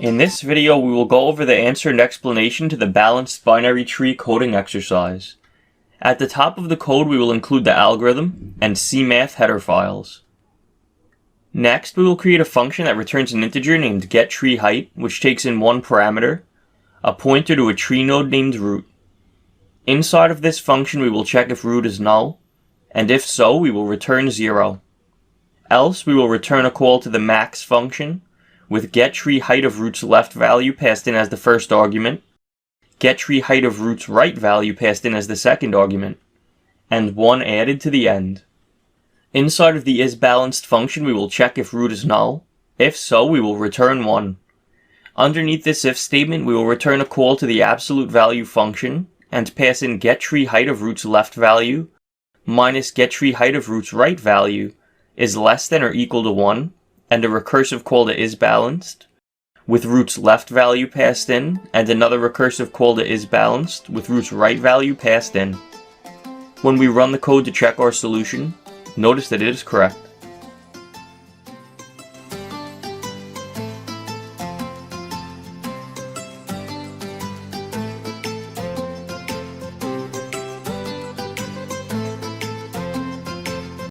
In this video, we will go over the answer and explanation to the balanced binary tree coding exercise. At the top of the code, we will include the algorithm and CMath header files. Next, we will create a function that returns an integer named getTreeHeight, which takes in one parameter, a pointer to a tree node named root. Inside of this function, we will check if root is null, and if so, we will return 0. Else, we will return a call to the max function, with getTreeHeight of root's left value passed in as the first argument, getTreeHeight of root's right value passed in as the second argument, and 1 added to the end. Inside of the isBalanced function, we will check if root is null. If so, we will return 1. Underneath this if statement, we will return a call to the absolute value function, and pass in getTreeHeight of root's left value minus getTreeHeight of root's right value is less than or equal to 1, and a recursive call to isBalanced, with root's left value passed in, and another recursive call to isBalanced, with root's right value passed in. When we run the code to check our solution, notice that it is correct.